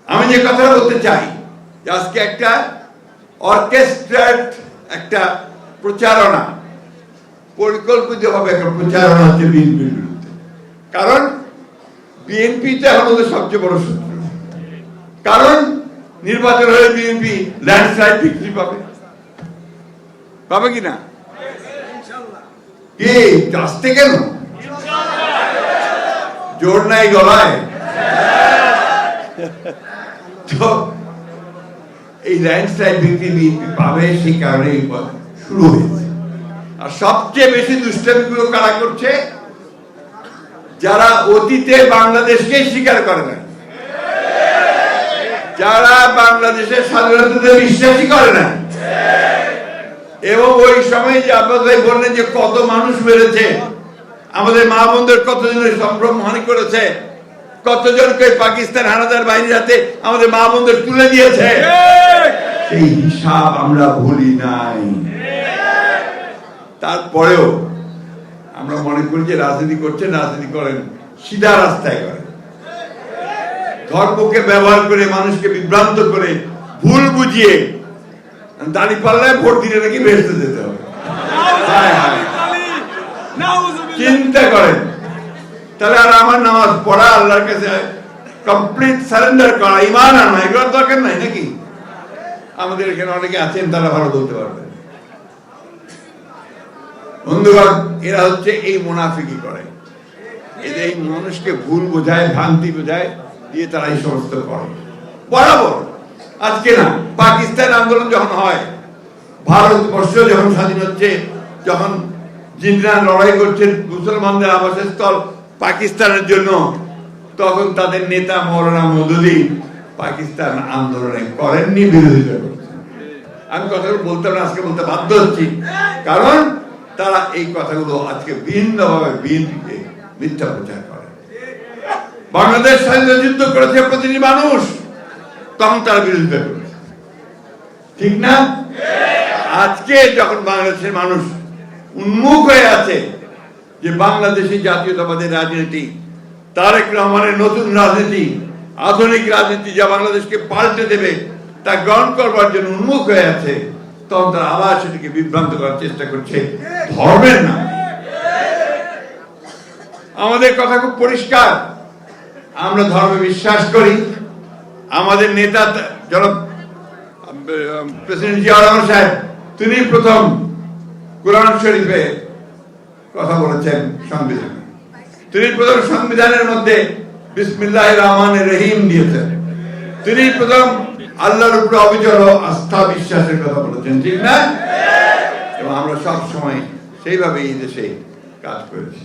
আমি যে কথা বলতে চাই আজকে একটা অর্কেস্ট্রেট একটা প্রচারণা, পরিকল্পিতভাবে একটা প্রচারণা হচ্ছে বিএনপির বিরুদ্ধে। কারণ বিএনপি তো এখন ওদের সবচেয়ে বড় শত্রু। কারণ নির্বাচন হলে বিএনপি ল্যান্ডস্লাইড ভিক্টরি পাবে, পাবে কিনা? কি আসতে কেন? জোর নাই গলায়। তো এই ল্যান্ডস্লাইড ভিক্টরি বিএনপি পাবে, সেই কারণে শুরু হয়েছে। আর সবচেয়ে বেশি দুষ্টামিগুলো কারা করছে? যারা অতীতে বাংলাদেশকে স্বীকার করে না, যারা বাংলাদেশের স্বাধীনতাতে বিশ্বাসী করে না, এবং ওই সময় যে আপনাদের বললেন যে কত মানুষ মেরেছে, আমাদের মা বোনদের কতজনের সম্ভ্রমহানি করেছে, কতজনকে পাকিস্তান হানাদার বাহিনীর হাতে আমাদের মা বোনদের তুলে দিয়েছে, সেই হিসাব আমরা ভুলি নাই। তারপরেও আমরা মনে করি যে রাজনীতি করছেন, রাজনীতি করেন সিধা রাস্তায় করেন, ধর্মকে ব্যবহার করে মানুষকে বিভ্রান্ত করে ভুল বুঝিয়ে দাঁড়ি পাল্লায় ভোট দিলে নাকি বেহেশতে যেতে হবে। চিন্তা করেন, তাহলে আর আমার নামাজ পড়া, আল্লাহর কাছে কমপ্লিট সারেন্ডার করা, ঈমান আনা, এগুলোর দরকার নাই নাকি? আমাদের এখানে অনেকে আছেন, তারা ভালো বলতে পারবে। বন্ধুগণ, এরা হচ্ছে এই মুনাফিকি করে, এদের এই মানুষকে ভুল বোঝায়, ভ্রান্তি বোঝায় দিয়ে তারা এই সমস্ত করে বরাবর। আজকে না, পাকিস্তান আন্দোলন যখন হয়, ভারতবর্ষ যখন স্বাধীন হচ্ছে, যখন জিন্নারা লড়াই করছেন মুসলমানদের আবাসস্থল পাকিস্তানের জন্য, তখন তাদের নেতা মৌলানা মওদুদী পাকিস্তান আন্দোলনে করেননি, বিরোধিতা করছেন। আমি কথাগুলো বলতে না, আজকে বলতে বাধ্য হচ্ছি, কারণ তারা এই কথাগুলো আজকে ভিন্নভাবে বিএনপিকে মিথ্যা প্রচার করে। বাংলাদেশ স্বাধীনতা যুদ্ধ করেছে প্রতিটি মানুষ, তখন তারা বিরোধিতা করেছে, ঠিক না? আজকে যখন বাংলাদেশের মানুষ উন্মুখ হয়ে আছে যে বাংলাদেশি জাতীয়তাবাদের রাজনীতি, তারেক রহমানের নতুন রাজনীতি, আধুনিক রাজনীতি যা বাংলাদেশকে পাল্টে দেবে, তা গ্রহণ করবার জন্য উন্মুখ হয়ে আছে, তখন তারা আবার সেটিকে বিভ্রান্ত করার চেষ্টা করছে ধর্মের নাম। আমাদের কথা খুব পরিষ্কার, আমরা ধর্মে বিশ্বাস করি। আমাদের নেতা জনাব প্রেসিডেন্ট জিয়া রহমান সাহেব, তিনি প্রথম কোরআন শরীফে কথা বলেছেন সংবিধানে, তিনি প্রথম সংবিধানের মধ্যে বিসমিল্লাহির রহমানির রহিম দিয়েছেন, তিনি প্রথম আল্লাহর উপরে অবিচল আস্থা বিশ্বাসের কথা বলেছেন, ঠিক না? এবং আমরা সব সময় সেইভাবে এই দেশে কাজ করেছি।